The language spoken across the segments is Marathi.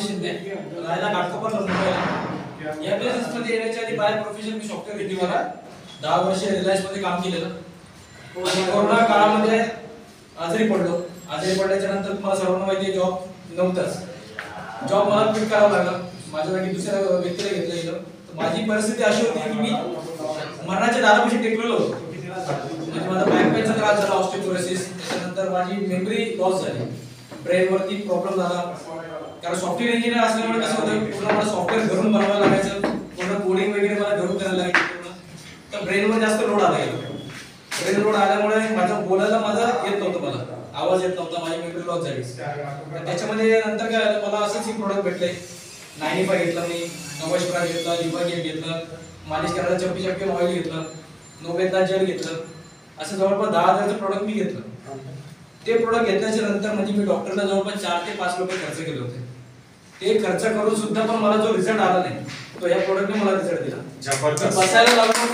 रमेश शिंदे, राहायला घाटकोपर मुंबईला. या बिझनेस मध्ये येण्याच्या आधी by profession me software engineer 10 वर्ष रिलायन्स मध्ये काम केलेलं. आणि कोरोना काळामध्ये आजारी पडल्याच्या नंतर तुम्हाला सर्वांना माहिती आहे जॉब नव्हताच. जॉब मला क्विट करावा लागला. माझ्या जागी दुसऱ्या व्यक्तीला घेतलं गेलं. तर माझी परिस्थिती अशी होती की मी मरणाच्या दारापाशी टेकलेलो होतो. म्हणजे मला बॅक पेनचा त्रास झाला, ऑस्टिओपोरोसिस, त्याच्यानंतर माझी मेमरी लॉस झाली, ब्रेन वरती प्रॉब्लेम झाला. कारण सॉफ्टवेअर इंजिनियर असल्यामुळे कसं होतं, पूर्ण मला सॉफ्टवेअर घरून बनवायला लागायचं, पूर्ण कोडिंग वगैरे मला घरून करायला लागायचं पूर्ण. तर ब्रेनवर जास्त लोड आला गेला. ब्रेन लोड आल्यामुळे माझं बोलायला येत नव्हतं, मला आवाज येत नव्हता, माझी मेमरी लॉस झाली. त्याच्यामध्ये नंतर काय झालं, मला असंच एक प्रोडक्ट भेटले. 95 घेतलं मी, नमस्कार घेतला, लिव्हागेट घेतलं, मालिश करायला चप्पी ऑइल घेतलं, नोबेदा जेल घेतलं. असं जवळपास 10,000चं प्रोडक्ट मी घेतलं. ते प्रोडक्ट घेतल्याच्या नंतर म्हणजे मी डॉक्टरला जवळपास 4 ते 5 रुपये खर्च केले होते. ते खर्च करून सुद्धा पण मला जो रिझल्ट आला नाही, तो या प्रोडक्टने मला रिझल्ट दिला. बसायला लागलो,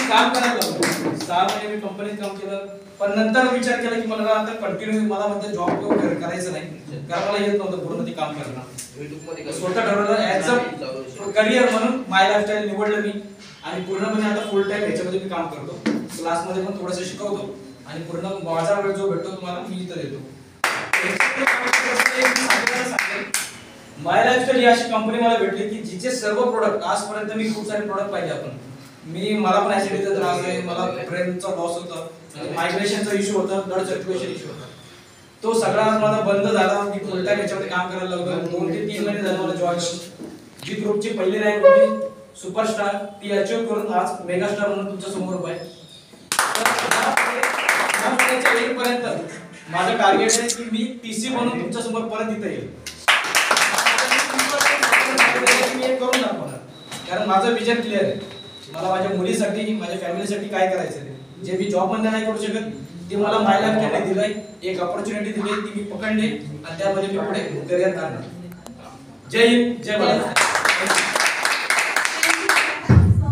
काम करायला लागलो. 6 महिने मी कंपनीत काम केलं. पण नंतर विचार केला की मला आता कंटिन्यू मला म्हणजे जॉब करायचं नाही, कारण मला येत नव्हतं पूर्ण ते काम करणं. स्वतः ठरवलं ऍज अ करिअर म्हणून माय लाईफस्टाईल निवडलं मी. आणि पूर्णपणे आता फुल टाइम ह्याच्यामध्ये मी काम करतो. क्लासमध्ये पण थोडंसं शिकवतो आणि पूर्ण माझा वेळ जो भेटतो तुम्हाला मी इथं देतो. माय लाईफस्टाईल ही अशी कंपनी मला भेटली की जिचे सर्व प्रोडक्ट आजपर्यंत मी खूप सारे प्रोडक्ट पाहिले. मला पण ऍसिडिटीचा त्रास आहे, मला ब्रेनचा लॉस होता, मायग्रेशनचा इश्यू होता, ब्लड सर्क्युलेशन इश्यू होता. तो सगळा माझा बंद झाला. मी फुल टाइम याच्यामध्ये काम करायला लागलो. 2 ते 3 महिने झाले मला जॉइन करून. जी ग्रुपची पहिली रँक होती सुपरस्टार, ती अचीव करून आज मेगास्टार म्हणून तुमच्या समोर उभा आहे. पर्यंत माझं टार्गेट आहे की मी टीसी म्हणून तुमच्या समोर परत इथे येईल. मी हे करून दाखवणार, कारण माझं विजन क्लिअर आहे. मला माझ्या मुलीसाठी, माझ्या फॅमिलीसाठी काय करायचं आहे, जे मी जॉब मध्ये नाही करू शकत ते मला माय लाईफ त्यांनी दिलंय. एक अपॉर्च्युनिटी दिली, ती मी पकडली आणि त्यामध्ये मी पुढे करिअर करणार. जय हिंद, जय भारत.